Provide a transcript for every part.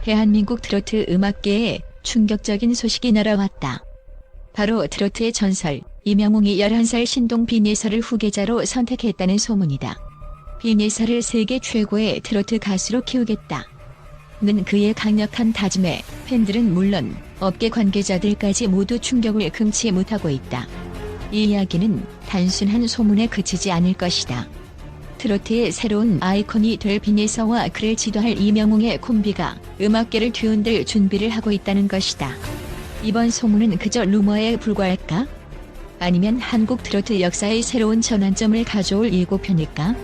대한민국 트로트 음악계에 충격적인 소식이 날아왔다. 바로 트로트의 전설, 이명웅이 11살 신동 빈예서를 후계자로 선택했다는 소문이다. 빈예서를 세계 최고의 트로트 가수로 키우겠다. 는 그의 강력한 다짐에 팬들은 물론 업계 관계자들까지 모두 충격을 금치 못하고 있다. 이 이야기는 단순한 소문에 그치지 않을 것이다. 트로트의 새로운 아이콘이 될 빈예서와 그를 지도할 이명웅의 콤비가 음악계를 뒤흔들 준비를 하고 있다는 것이다. 이번 소문은 그저 루머에 불과할까? 아니면 한국 트로트 역사의 새로운 전환점을 가져올 예고편일까?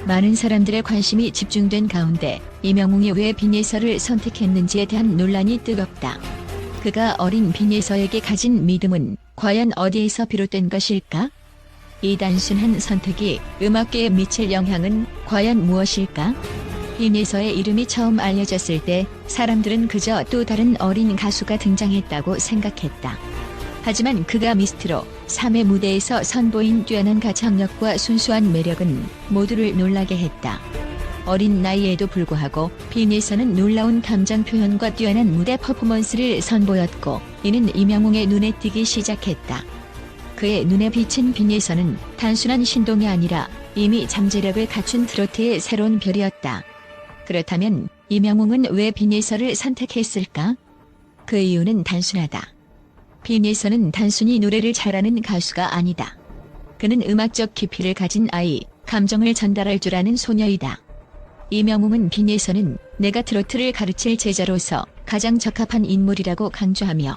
많은 사람들의 관심이 집중된 가운데 이명웅이 왜 빈예서를 선택했는지에 대한 논란이 뜨겁다. 그가 어린 빈예서에게 가진 믿음은 과연 어디에서 비롯된 것일까? 이 단순한 선택이 음악계에 미칠 영향은 과연 무엇일까? 빈예서의 이름이 처음 알려졌을 때 사람들은 그저 또 다른 어린 가수가 등장했다고 생각했다. 하지만 그가 미스트롯 3의 무대에서 선보인 뛰어난 가창력과 순수한 매력은 모두를 놀라게 했다. 어린 나이에도 불구하고 빈예서는 놀라운 감정 표현과 뛰어난 무대 퍼포먼스를 선보였고 이는 이명웅의 눈에 띄기 시작했다. 그의 눈에 비친 빈예서는 단순한 신동이 아니라 이미 잠재력을 갖춘 트로트의 새로운 별이었다. 그렇다면 이명웅은 왜 빈예서를 선택했을까? 그 이유는 단순하다. 빈예서는 단순히 노래를 잘하는 가수가 아니다. 그는 음악적 깊이를 가진 아이, 감정을 전달할 줄 아는 소녀이다. 이명웅은 빈예서는 내가 트로트를 가르칠 제자로서 가장 적합한 인물이라고 강조하며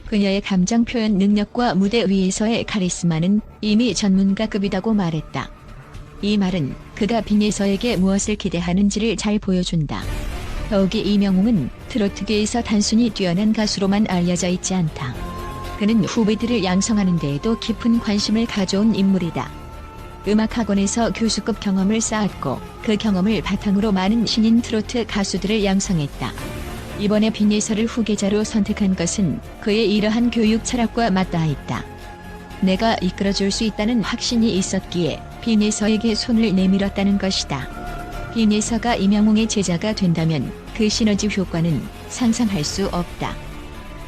그녀의 감정 표현 능력과 무대 위에서의 카리스마는 이미 전문가급이라고 말했다. 이 말은 그가 빈예서에게 무엇을 기대하는지를 잘 보여준다. 더욱이 이명웅은 트로트계에서 단순히 뛰어난 가수로만 알려져 있지 않다. 그는 후배들을 양성하는 데에도 깊은 관심을 가져온 인물이다. 음악학원에서 교수급 경험을 쌓았고 그 경험을 바탕으로 많은 신인 트로트 가수들을 양성했다. 이번에 빈예서를 후계자로 선택한 것은 그의 이러한 교육 철학과 맞닿아있다. 내가 이끌어줄 수 있다는 확신이 있었기에 빈예서에게 손을 내밀었다는 것이다. 빈예서가 이명웅의 제자가 된다면 그 시너지 효과는 상상할 수 없다.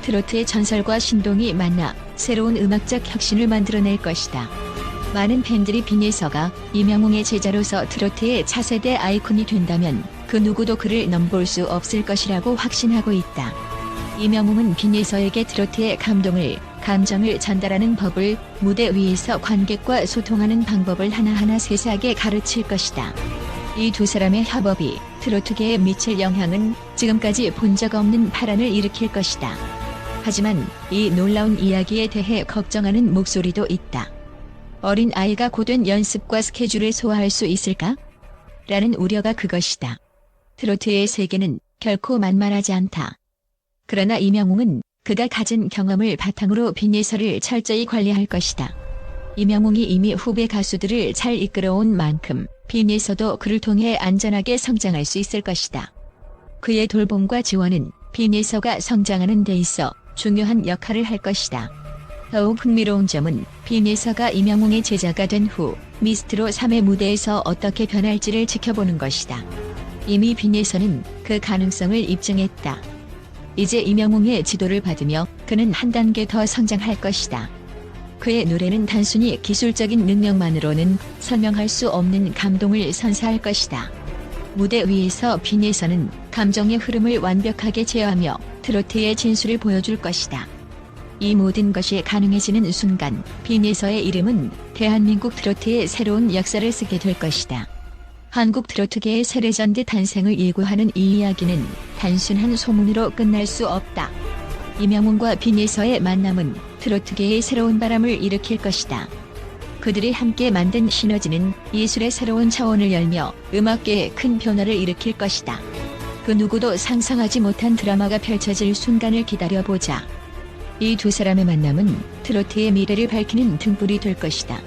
트로트의 전설과 신동이 만나 새로운 음악적 혁신을 만들어낼 것이다. 많은 팬들이 빈예서가 이명웅의 제자로서 트로트의 차세대 아이콘이 된다면 그 누구도 그를 넘볼 수 없을 것이라고 확신하고 있다. 이명웅은 빈예서에게 트로트의 감정을 전달하는 법을, 무대 위에서 관객과 소통하는 방법을 하나하나 세세하게 가르칠 것이다. 이 두 사람의 협업이 트로트계에 미칠 영향은 지금까지 본 적 없는 파란을 일으킬 것이다. 하지만 이 놀라운 이야기에 대해 걱정하는 목소리도 있다. 어린 아이가 고된 연습과 스케줄을 소화할 수 있을까? 라는 우려가 그것이다. 트로트의 세계는 결코 만만하지 않다. 그러나 이명웅은 그가 가진 경험을 바탕으로 빈예서를 철저히 관리할 것이다. 이명웅이 이미 후배 가수들을 잘 이끌어온 만큼 빈예서도 그를 통해 안전하게 성장할 수 있을 것이다. 그의 돌봄과 지원은 빈예서가 성장하는 데 있어 중요한 역할을 할 것이다. 더욱 흥미로운 점은 빈예서가 이명웅의 제자가 된 후 미스트롯 3의 무대에서 어떻게 변할지를 지켜보는 것이다. 이미 빈예서는 그 가능성을 입증했다. 이제 이명웅의 지도를 받으며 그는 한 단계 더 성장할 것이다. 그의 노래는 단순히 기술적인 능력만으로는 설명할 수 없는 감동을 선사할 것이다. 무대 위에서 빈예서는 감정의 흐름을 완벽하게 제어하며 트로트의 진수를 보여줄 것이다. 이 모든 것이 가능해지는 순간 빈예서의 이름은 대한민국 트로트의 새로운 역사를 쓰게 될 것이다. 한국 트로트계의 새 레전드 탄생을 예고하는 이 이야기는 단순한 소문으로 끝날 수 없다. 이명웅과 빈예서의 만남은 트로트계의 새로운 바람을 일으킬 것이다. 그들이 함께 만든 시너지는 예술의 새로운 차원을 열며 음악계에 큰 변화를 일으킬 것이다. 그 누구도 상상하지 못한 드라마가 펼쳐질 순간을 기다려보자. 이 두 사람의 만남은 트로트의 미래를 밝히는 등불이 될 것이다.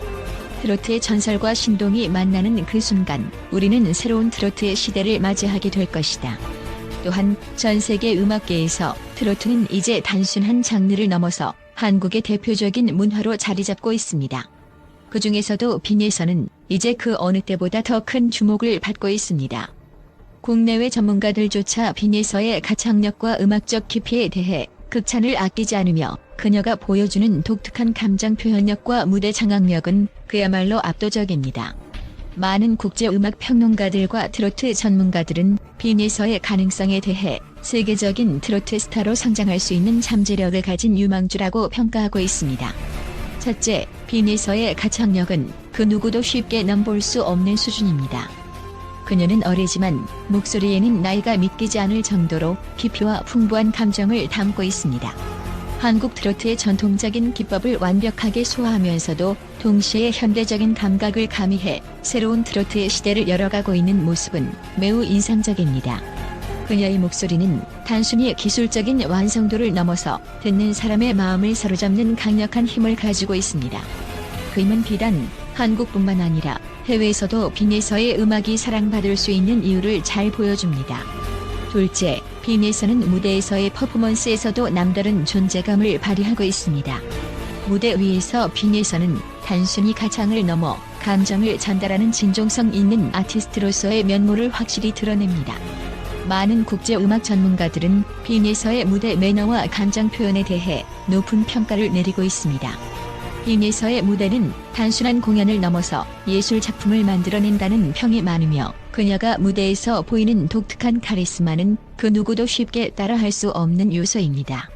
트로트의 전설과 신동이 만나는 그 순간 우리는 새로운 트로트의 시대를 맞이하게 될 것이다. 또한 전 세계 음악계에서 트로트는 이제 단순한 장르를 넘어서 한국의 대표적인 문화로 자리 잡고 있습니다. 그 중에서도 빈예서는 이제 그 어느 때보다 더 큰 주목을 받고 있습니다. 국내외 전문가들조차 빈예서의 가창력과 음악적 깊이에 대해 극찬을 아끼지 않으며 그녀가 보여주는 독특한 감정 표현력과 무대 장악력은 그야말로 압도적입니다. 많은 국제 음악 평론가들과 트로트 전문가들은 빈예서의 가능성에 대해 세계적인 트로트 스타로 성장할 수 있는 잠재력을 가진 유망주라고 평가하고 있습니다. 첫째, 빈예서의 가창력은 그 누구도 쉽게 넘볼 수 없는 수준입니다. 그녀는 어리지만 목소리에는 나이가 믿기지 않을 정도로 깊이와 풍부한 감정을 담고 있습니다. 한국 트로트의 전통적인 기법을 완벽하게 소화하면서도 동시에 현대적인 감각을 가미해 새로운 트로트의 시대를 열어가고 있는 모습은 매우 인상적입니다. 그녀의 목소리는 단순히 기술적인 완성도를 넘어서 듣는 사람의 마음을 사로잡는 강력한 힘을 가지고 있습니다. 그 힘은 비단 한국뿐만 아니라 해외에서도 빈예서의 음악이 사랑받을 수 있는 이유를 잘 보여줍니다. 둘째, 빈예서는 무대에서의 퍼포먼스에서도 남다른 존재감을 발휘하고 있습니다. 무대 위에서 빈예서는 단순히 가창을 넘어 감정을 전달하는 진정성 있는 아티스트로서의 면모를 확실히 드러냅니다. 많은 국제 음악 전문가들은 빈예서의 무대 매너와 감정 표현에 대해 높은 평가를 내리고 있습니다. 빈예서의 무대는 단순한 공연을 넘어서 예술 작품을 만들어낸다는 평이 많으며 그녀가 무대에서 보이는 독특한 카리스마는 그 누구도 쉽게 따라할 수 없는 요소입니다.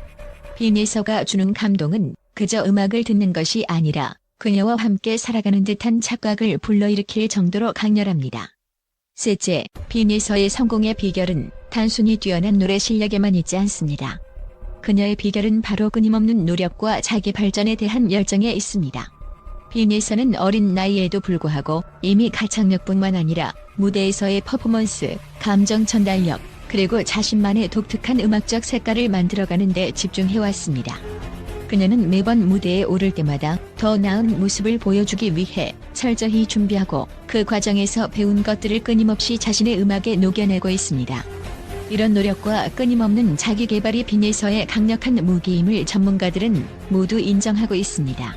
빈예서가 주는 감동은 그저 음악을 듣는 것이 아니라 그녀와 함께 살아가는 듯한 착각을 불러일으킬 정도로 강렬합니다. 셋째, 빈예서의 성공의 비결은 단순히 뛰어난 노래 실력에만 있지 않습니다. 그녀의 비결은 바로 끊임없는 노력과 자기 발전에 대한 열정에 있습니다. 빈예서는 어린 나이에도 불구하고 이미 가창력뿐만 아니라 무대에서의 퍼포먼스, 감정 전달력, 그리고 자신만의 독특한 음악적 색깔을 만들어가는 데 집중해왔습니다. 그녀는 매번 무대에 오를 때마다 더 나은 모습을 보여주기 위해 철저히 준비하고 그 과정에서 배운 것들을 끊임없이 자신의 음악에 녹여내고 있습니다. 이런 노력과 끊임없는 자기 개발이 빈예서의 강력한 무기임을 전문가들은 모두 인정하고 있습니다.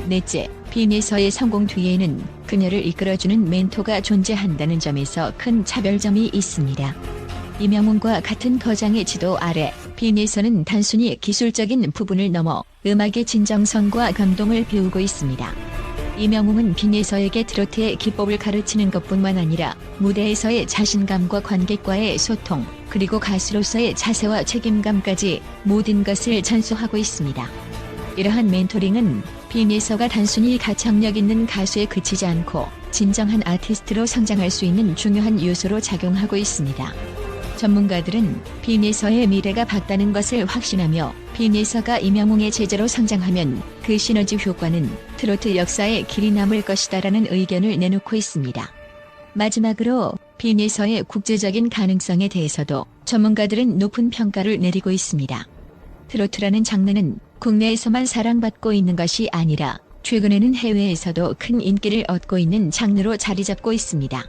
넷째, 빈예서의 성공 뒤에는 그녀를 이끌어주는 멘토가 존재한다는 점에서 큰 차별점이 있습니다. 이명웅과 같은 거장의 지도 아래 빈예서는 단순히 기술적인 부분을 넘어 음악의 진정성과 감동을 배우고 있습니다. 이명웅은 빈예서에게 트로트의 기법을 가르치는 것뿐만 아니라 무대에서의 자신감과 관객과의 소통, 그리고 가수로서의 자세와 책임감까지 모든 것을 전수하고 있습니다. 이러한 멘토링은 빈예서가 단순히 가창력 있는 가수에 그치지 않고 진정한 아티스트로 성장할 수 있는 중요한 요소로 작용하고 있습니다. 전문가들은 빈예서의 미래가 밝다는 것을 확신하며 빈예서가 이명웅의 제자로 성장하면 그 시너지 효과는 트로트 역사에 길이 남을 것이다라는 의견을 내놓고 있습니다. 마지막으로 빈예서의 국제적인 가능성에 대해서도 전문가들은 높은 평가를 내리고 있습니다. 트로트라는 장르는 국내에서만 사랑받고 있는 것이 아니라 최근에는 해외에서도 큰 인기를 얻고 있는 장르로 자리 잡고 있습니다.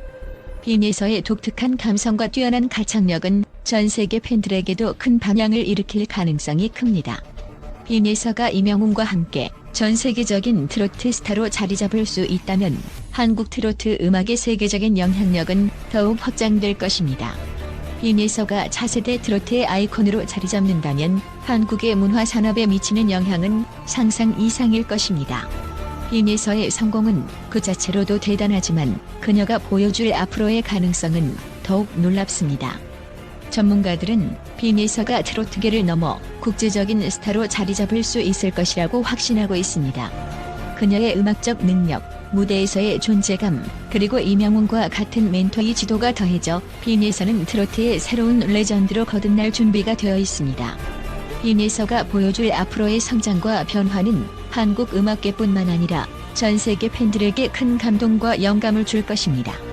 빈예서의 독특한 감성과 뛰어난 가창력은 전 세계 팬들에게도 큰 반향을 일으킬 가능성이 큽니다. 빈예서가 이명웅과 함께 전 세계적인 트로트 스타로 자리 잡을 수 있다면 한국 트로트 음악의 세계적인 영향력은 더욱 확장될 것입니다. 빈예서가 차세대 트로트의 아이콘으로 자리 잡는다면 한국의 문화 산업에 미치는 영향은 상상 이상일 것입니다. 빈예서의 성공은 그 자체로도 대단하지만 그녀가 보여줄 앞으로의 가능성은 더욱 놀랍습니다. 전문가들은 빈예서가 트로트계를 넘어 국제적인 스타로 자리 잡을 수 있을 것이라고 확신하고 있습니다. 그녀의 음악적 능력, 무대에서의 존재감, 그리고 이명웅과 같은 멘토의 지도가 더해져 빈예서는 트로트의 새로운 레전드로 거듭날 준비가 되어 있습니다. 빈예서가 보여줄 앞으로의 성장과 변화는 한국 음악계뿐만 아니라 전 세계 팬들에게 큰 감동과 영감을 줄 것입니다.